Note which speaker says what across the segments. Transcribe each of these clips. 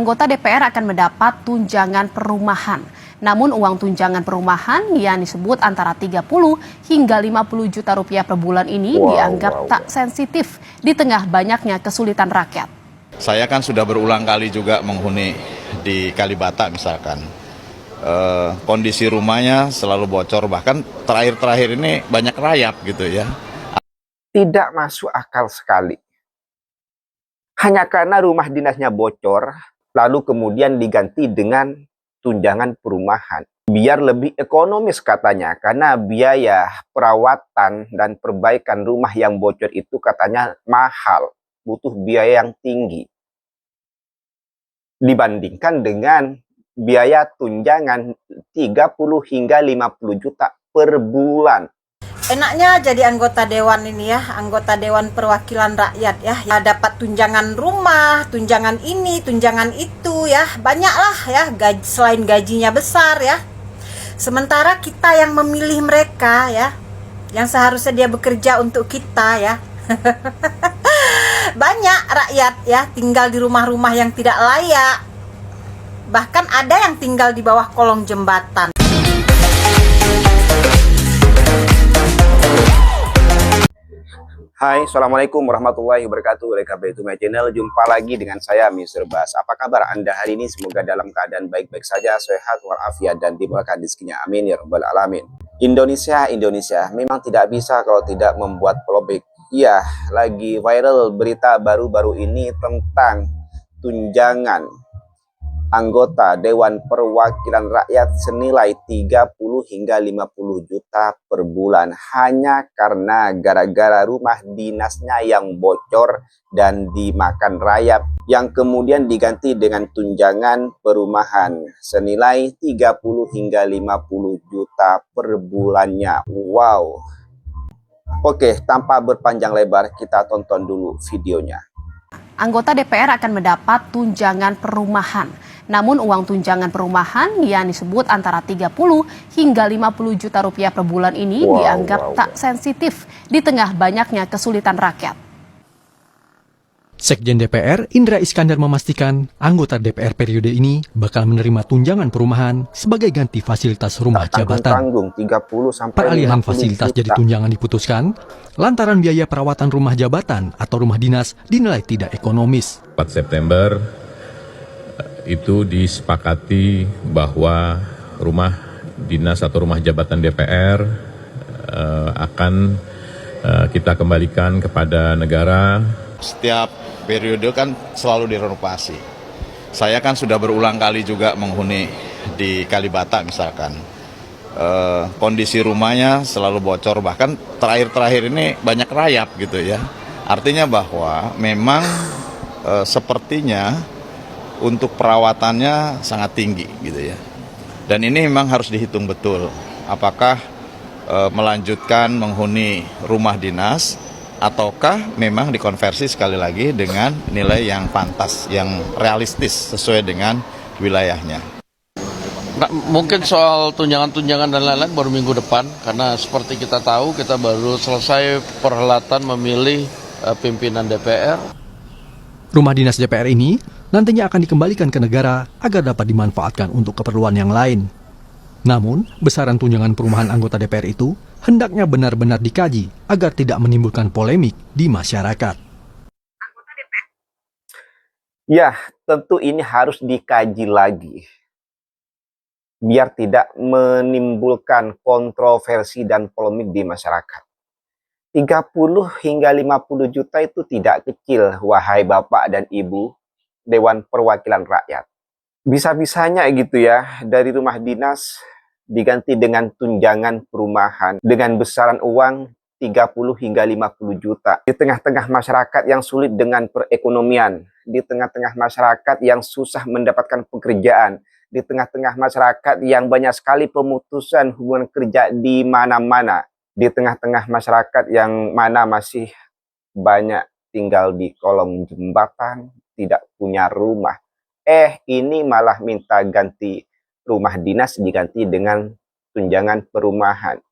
Speaker 1: Anggota DPR akan mendapat tunjangan perumahan. Namun uang tunjangan perumahan yang disebut antara 30 hingga 50 juta rupiah per bulan ini dianggap tak sensitif di tengah banyaknya kesulitan rakyat.
Speaker 2: Saya kan sudah berulang kali juga menghuni di Kalibata misalkan. Kondisi rumahnya selalu bocor, bahkan terakhir-terakhir ini banyak rayap gitu ya.
Speaker 3: Tidak masuk akal sekali. Hanya karena rumah dinasnya bocor, lalu kemudian diganti dengan tunjangan perumahan. Biar lebih ekonomis katanya, karena biaya perawatan dan perbaikan rumah yang bocor itu katanya mahal, butuh biaya yang tinggi. Dibandingkan dengan biaya tunjangan 30 hingga 50 juta per bulan.
Speaker 4: Enaknya jadi anggota dewan ini ya, anggota dewan perwakilan rakyat ya, dapat tunjangan rumah, tunjangan ini, tunjangan itu ya, banyaklah ya, selain gajinya besar ya. Sementara kita yang memilih mereka ya, yang seharusnya dia bekerja untuk kita ya. Banyak rakyat ya tinggal di rumah-rumah yang tidak layak. Bahkan ada yang tinggal di bawah kolong jembatan.
Speaker 3: Hai, Assalamualaikum warahmatullahi wabarakatuh. Welcome back to my channel. Jumpa lagi dengan saya, Mr. Bas. Apa kabar Anda hari ini? Semoga dalam keadaan baik-baik saja, sehat walafiat, dan dimurahkan rezekinya. Amin ya rabbal alamin. Indonesia memang tidak bisa kalau tidak membuat polemik. Ya, lagi viral berita baru-baru ini tentang tunjangan anggota Dewan Perwakilan Rakyat senilai 30 hingga 50 juta per bulan hanya karena gara-gara rumah dinasnya yang bocor dan dimakan rayap, yang kemudian diganti dengan tunjangan perumahan senilai 30 hingga 50 juta per bulannya. Wow. Oke, tanpa berpanjang lebar, kita tonton dulu videonya.
Speaker 1: Anggota DPR akan mendapat tunjangan perumahan. Namun uang tunjangan perumahan yang disebut antara 30 hingga 50 juta rupiah per bulan ini dianggap tak sensitif di tengah banyaknya kesulitan rakyat.
Speaker 5: Sekjen DPR Indra Iskandar memastikan anggota DPR periode ini bakal menerima tunjangan perumahan sebagai ganti fasilitas rumah jabatan. Peralihan fasilitas jadi tunjangan diputuskan lantaran biaya perawatan rumah jabatan atau rumah dinas dinilai tidak ekonomis.
Speaker 6: 4 September itu disepakati bahwa rumah dinas atau rumah jabatan DPR akan kita kembalikan kepada negara.
Speaker 2: Setiap periode kan selalu direnovasi. Saya kan sudah berulang kali juga menghuni di Kalibata misalkan. Kondisi rumahnya selalu bocor, bahkan terakhir-terakhir ini banyak rayap gitu ya. Artinya bahwa memang sepertinya untuk perawatannya sangat tinggi gitu ya. Dan ini memang harus dihitung betul. Apakah melanjutkan menghuni rumah dinas ataukah memang dikonversi sekali lagi dengan nilai yang pantas, yang realistis sesuai dengan wilayahnya.
Speaker 7: Nah, mungkin soal tunjangan-tunjangan dan lain-lain baru minggu depan, karena seperti kita tahu kita baru selesai perhelatan memilih pimpinan DPR.
Speaker 5: Rumah dinas DPR ini nantinya akan dikembalikan ke negara agar dapat dimanfaatkan untuk keperluan yang lain. Namun, besaran tunjangan perumahan anggota DPR itu hendaknya benar-benar dikaji agar tidak menimbulkan polemik di masyarakat.
Speaker 3: Ya, tentu ini harus dikaji lagi, biar tidak menimbulkan kontroversi dan polemik di masyarakat. 30 hingga 50 juta itu tidak kecil, wahai Bapak dan Ibu Dewan Perwakilan Rakyat. Bisa-bisanya gitu ya, dari rumah dinas diganti dengan tunjangan perumahan dengan besaran uang 30 hingga 50 juta. Di tengah-tengah masyarakat yang sulit dengan perekonomian, di tengah-tengah masyarakat yang susah mendapatkan pekerjaan, di tengah-tengah masyarakat yang banyak sekali pemutusan hubungan kerja di mana-mana, di tengah-tengah masyarakat yang mana masih banyak tinggal di kolong jembatan, tidak punya rumah. Ini malah minta ganti rumah dinas diganti dengan tunjangan perumahan.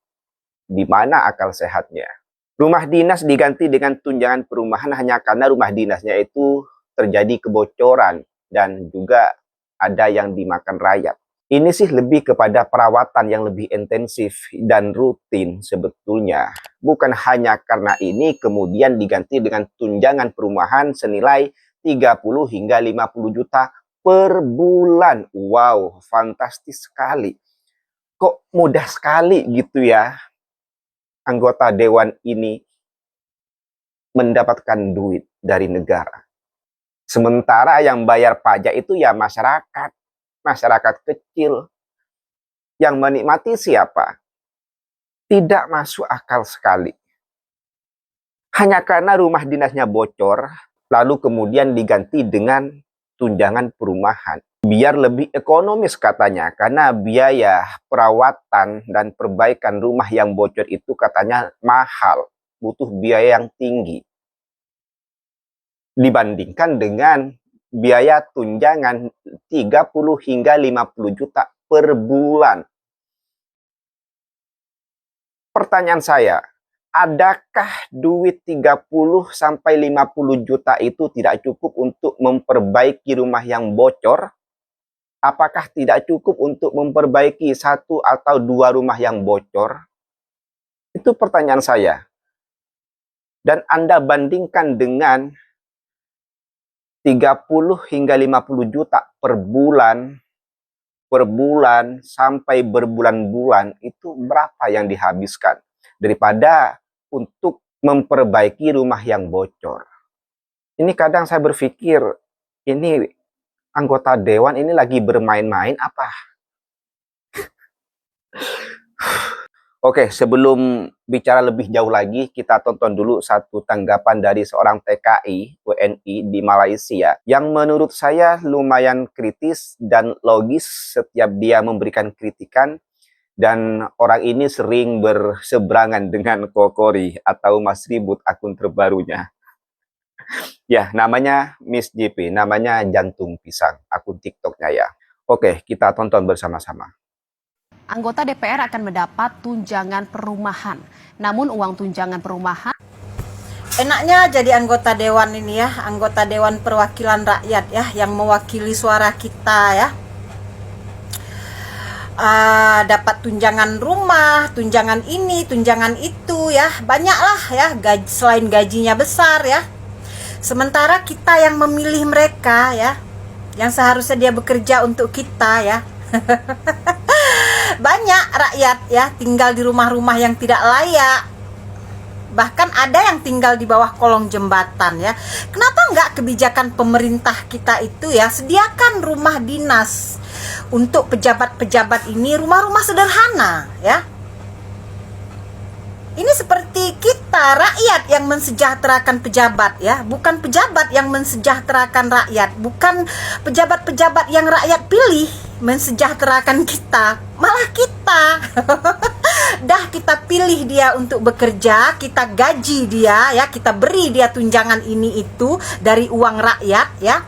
Speaker 3: Di mana akal sehatnya? Rumah dinas diganti dengan tunjangan perumahan hanya karena rumah dinasnya itu terjadi kebocoran, dan juga ada yang dimakan rayap. Ini sih lebih kepada perawatan yang lebih intensif dan rutin sebetulnya. Bukan hanya karena ini kemudian diganti dengan tunjangan perumahan senilai 30 hingga 50 juta per bulan. Wow, fantastis sekali. Kok mudah sekali gitu ya anggota dewan ini mendapatkan duit dari negara. Sementara yang bayar pajak itu ya masyarakat kecil. Yang menikmati siapa? Tidak masuk akal sekali. Hanya karena rumah dinasnya bocor, lalu kemudian diganti dengan tunjangan perumahan. Biar lebih ekonomis katanya, karena biaya perawatan dan perbaikan rumah yang bocor itu katanya mahal, butuh biaya yang tinggi. Dibandingkan dengan biaya tunjangan 30 hingga 50 juta per bulan. Pertanyaan saya, adakah duit 30 sampai 50 juta itu tidak cukup untuk memperbaiki rumah yang bocor? Apakah tidak cukup untuk memperbaiki 1 atau 2 rumah yang bocor? Itu pertanyaan saya. Dan Anda bandingkan dengan 30 hingga 50 juta per bulan sampai berbulan-bulan, itu berapa yang dihabiskan daripada untuk memperbaiki rumah yang bocor. Ini kadang saya berpikir, ini anggota dewan ini lagi bermain-main apa? Oke, sebelum bicara lebih jauh lagi, kita tonton dulu satu tanggapan dari seorang TKI WNI di Malaysia yang menurut saya lumayan kritis dan logis setiap dia memberikan kritikan, dan orang ini sering berseberangan dengan Kokori atau Mas Ribut akun terbarunya. Ya, namanya Miss JP, namanya Jantung Pisang, akun TikToknya ya. Oke, kita tonton bersama-sama.
Speaker 1: Anggota DPR akan mendapat tunjangan perumahan. Namun uang tunjangan perumahan
Speaker 4: Enaknya jadi anggota dewan ini ya, anggota dewan perwakilan rakyat ya, yang mewakili suara kita ya. Dapat tunjangan rumah, tunjangan ini, tunjangan itu ya, banyaklah ya, selain gajinya besar ya. Sementara kita yang memilih mereka ya, yang seharusnya dia bekerja untuk kita ya. Banyak rakyat ya tinggal di rumah-rumah yang tidak layak. Bahkan ada yang tinggal di bawah kolong jembatan ya. Kenapa enggak kebijakan pemerintah kita itu ya, sediakan rumah dinas untuk pejabat-pejabat ini, rumah-rumah sederhana ya. Ini seperti kita, rakyat yang mensejahterakan pejabat ya, bukan pejabat yang mensejahterakan rakyat, bukan pejabat-pejabat yang rakyat pilih mensejahterakan kita, malah kita. Dah kita pilih dia untuk bekerja, kita gaji dia ya, kita beri dia tunjangan ini itu dari uang rakyat ya.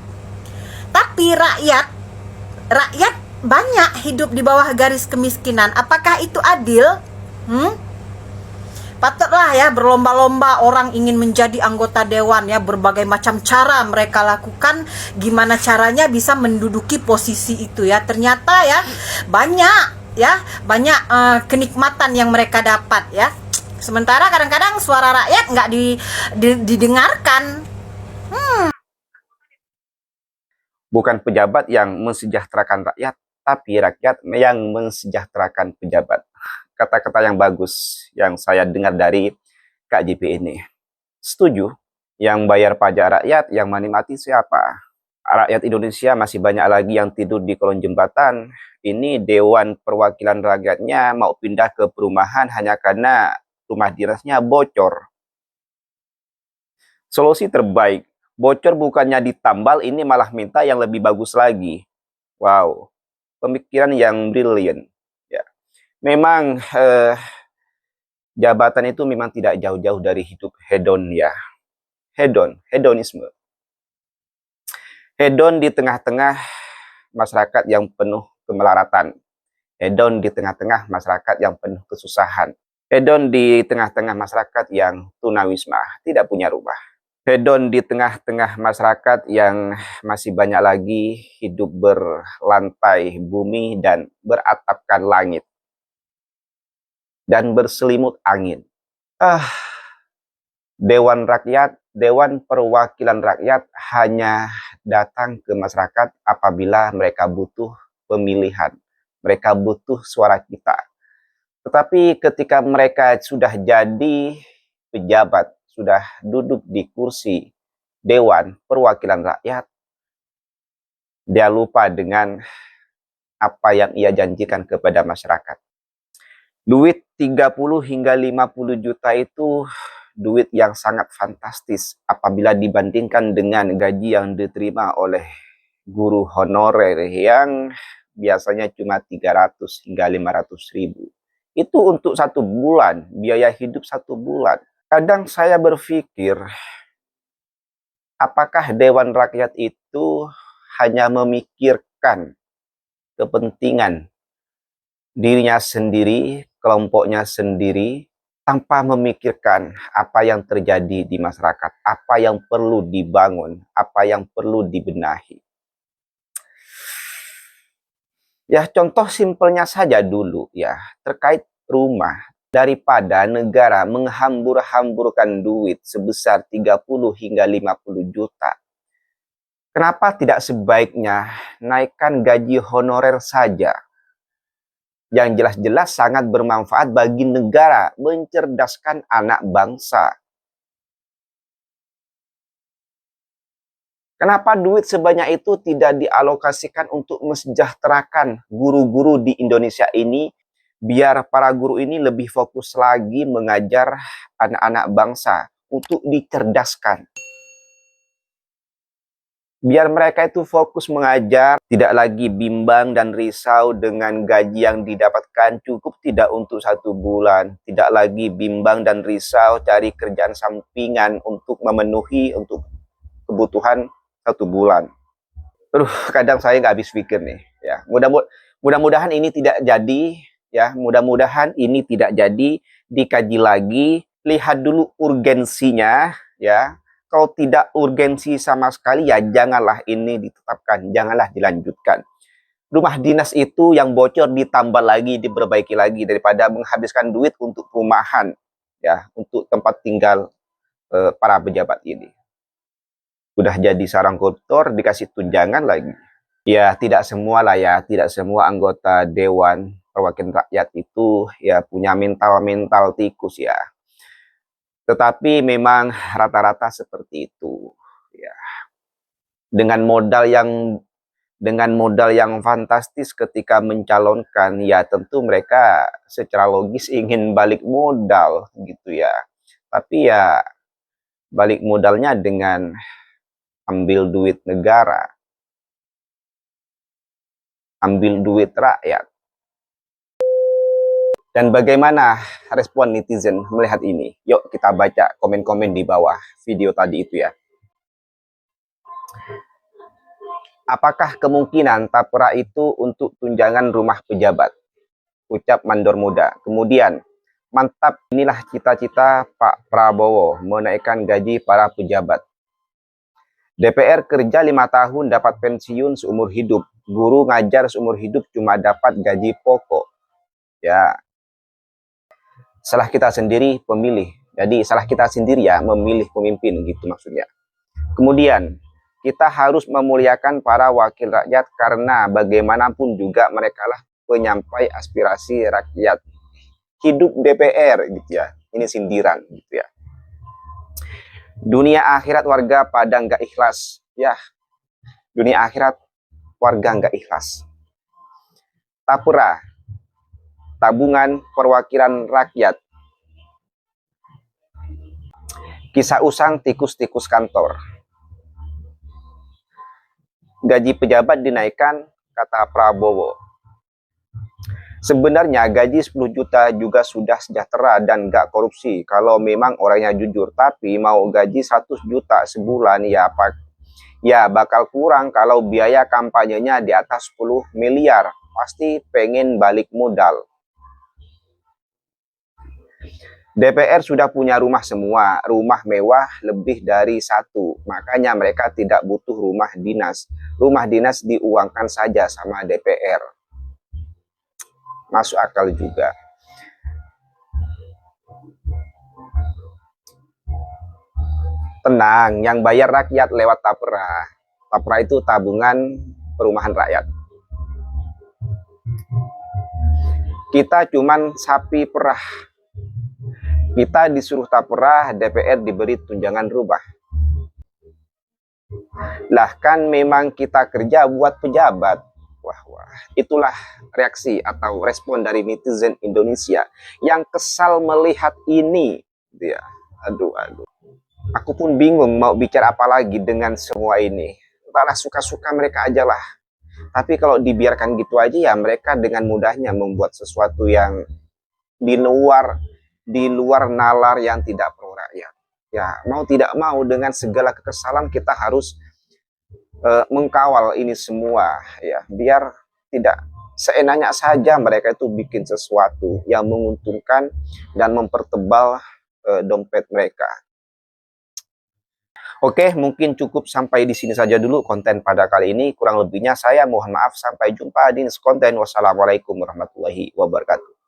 Speaker 4: Tapi rakyat banyak hidup di bawah garis kemiskinan. Apakah itu adil? Patutlah ya berlomba-lomba orang ingin menjadi anggota dewan ya, berbagai macam cara mereka lakukan, gimana caranya bisa menduduki posisi itu ya. Ternyata ya banyak kenikmatan yang mereka dapat ya. Sementara kadang-kadang suara rakyat nggak didengarkan.
Speaker 3: Bukan pejabat yang mensejahterakan rakyat, tapi rakyat yang mensejahterakan pejabat. Kata-kata yang bagus yang saya dengar dari Kak JP ini. Setuju, yang bayar pajak rakyat, yang menikmati siapa? Rakyat Indonesia masih banyak lagi yang tidur di kolong jembatan. Ini Dewan Perwakilan Rakyatnya mau pindah ke perumahan hanya karena rumah dinasnya bocor. Solusi terbaik, bocor bukannya ditambal, ini malah minta yang lebih bagus lagi. Wow, pemikiran yang brilian. Memang jabatan itu memang tidak jauh-jauh dari hidup hedon ya. Hedonisme. Hedon di tengah-tengah masyarakat yang penuh kemelaratan. Hedon di tengah-tengah masyarakat yang penuh kesusahan. Hedon di tengah-tengah masyarakat yang tunawisma, tidak punya rumah. hedon di tengah-tengah masyarakat yang masih banyak lagi hidup berlantai bumi dan beratapkan langit dan berselimut angin. Dewan Rakyat, Dewan Perwakilan Rakyat hanya datang ke masyarakat apabila mereka butuh pemilihan, mereka butuh suara kita. Tetapi ketika mereka sudah jadi pejabat, sudah duduk di kursi Dewan Perwakilan Rakyat, dia lupa dengan apa yang ia janjikan kepada masyarakat. Duit 30 hingga 50 juta itu duit yang sangat fantastis apabila dibandingkan dengan gaji yang diterima oleh guru honorer yang biasanya cuma 300 hingga 500 ribu. Itu untuk 1 bulan, biaya hidup 1 bulan. Kadang saya berpikir, apakah Dewan Rakyat itu hanya memikirkan kepentingan dirinya sendiri, kelompoknya sendiri, tanpa memikirkan apa yang terjadi di masyarakat, apa yang perlu dibangun, apa yang perlu dibenahi. Ya, contoh simpelnya saja dulu ya, terkait rumah. Daripada negara menghambur-hamburkan duit sebesar 30 hingga 50 juta. Kenapa tidak sebaiknya naikkan gaji honorer saja? Yang jelas-jelas sangat bermanfaat bagi negara, mencerdaskan anak bangsa. Kenapa duit sebanyak itu tidak dialokasikan untuk mensejahterakan guru-guru di Indonesia ini, biar para guru ini lebih fokus lagi mengajar anak-anak bangsa untuk dicerdaskan. Biar mereka itu fokus mengajar, tidak lagi bimbang dan risau dengan gaji yang didapatkan cukup tidak untuk 1 bulan. Tidak lagi bimbang dan risau cari kerjaan sampingan untuk memenuhi untuk kebutuhan 1 bulan. Kadang saya nggak habis pikir nih. Ya, mudah-mudahan ini tidak jadi. Ya, mudah-mudahan ini tidak jadi. Dikaji lagi, lihat dulu urgensinya. Ya, kalau tidak urgensi sama sekali, ya janganlah ini ditetapkan, janganlah dilanjutkan. Rumah dinas itu yang bocor ditambah lagi, diperbaiki lagi daripada menghabiskan duit untuk perumahan, ya, untuk tempat tinggal para pejabat ini. Udah jadi sarang koruptor, dikasih tunjangan lagi. Ya, tidak semua lah ya, tidak semua anggota Dewan Perwakilan Rakyat itu ya punya mental tikus ya. Tetapi memang rata-rata seperti itu ya. Dengan modal yang fantastis ketika mencalonkan, ya tentu mereka secara logis ingin balik modal gitu ya. Tapi ya balik modalnya dengan ambil duit negara, ambil duit rakyat. Dan bagaimana respon netizen melihat ini? Yuk kita baca komen-komen di bawah video tadi itu ya. Apakah kemungkinan tapera itu untuk tunjangan rumah pejabat? Ucap mandor muda. Kemudian, mantap, inilah cita-cita Pak Prabowo, menaikkan gaji para pejabat. DPR kerja 5 tahun dapat pensiun seumur hidup. Guru ngajar seumur hidup cuma dapat gaji pokok. Ya, salah kita sendiri pemilih. Jadi salah kita sendiri ya memilih pemimpin gitu maksudnya. Kemudian kita harus memuliakan para wakil rakyat karena bagaimanapun juga mereka lah penyampai aspirasi rakyat. Hidup DPR gitu ya. Ini sindiran gitu ya. Dunia akhirat warga pada nggak ikhlas. Ya, dunia akhirat warga nggak ikhlas. Tapera, tabungan perwakilan rakyat. Kisah usang tikus-tikus kantor. Gaji pejabat dinaikkan, kata Prabowo. Sebenarnya gaji 10 juta juga sudah sejahtera dan gak korupsi kalau memang orangnya jujur. Tapi mau gaji 100 juta sebulan ya bakal kurang kalau biaya kampanyenya di atas 10 miliar. DPR sudah punya rumah semua, rumah mewah lebih dari satu. Makanya mereka tidak butuh rumah dinas. Rumah dinas diuangkan saja sama DPR. Masuk akal juga. Tenang, yang bayar rakyat lewat Tapera. Tapera itu tabungan perumahan rakyat. Kita cuman sapi perah. Kita disuruh Tapera, DPR diberi tunjangan rumah. Lah kan memang kita kerja buat pejabat. Wah, itulah reaksi atau respon dari netizen Indonesia yang kesal melihat ini. Dia, aduh. Aku pun bingung mau bicara apa lagi dengan semua ini. Entahlah, suka-suka mereka aja lah. Tapi kalau dibiarkan gitu aja ya mereka dengan mudahnya membuat sesuatu yang di luar nalar yang tidak pro rakyat. Ya, mau tidak mau dengan segala kekesalan kita harus mengkawal ini semua ya, biar tidak seenaknya saja mereka itu bikin sesuatu yang menguntungkan dan mempertebal dompet mereka. Oke, mungkin cukup sampai di sini saja dulu konten pada kali ini. Kurang lebihnya saya mohon maaf. Sampai jumpa di next konten. Wassalamualaikum warahmatullahi wabarakatuh.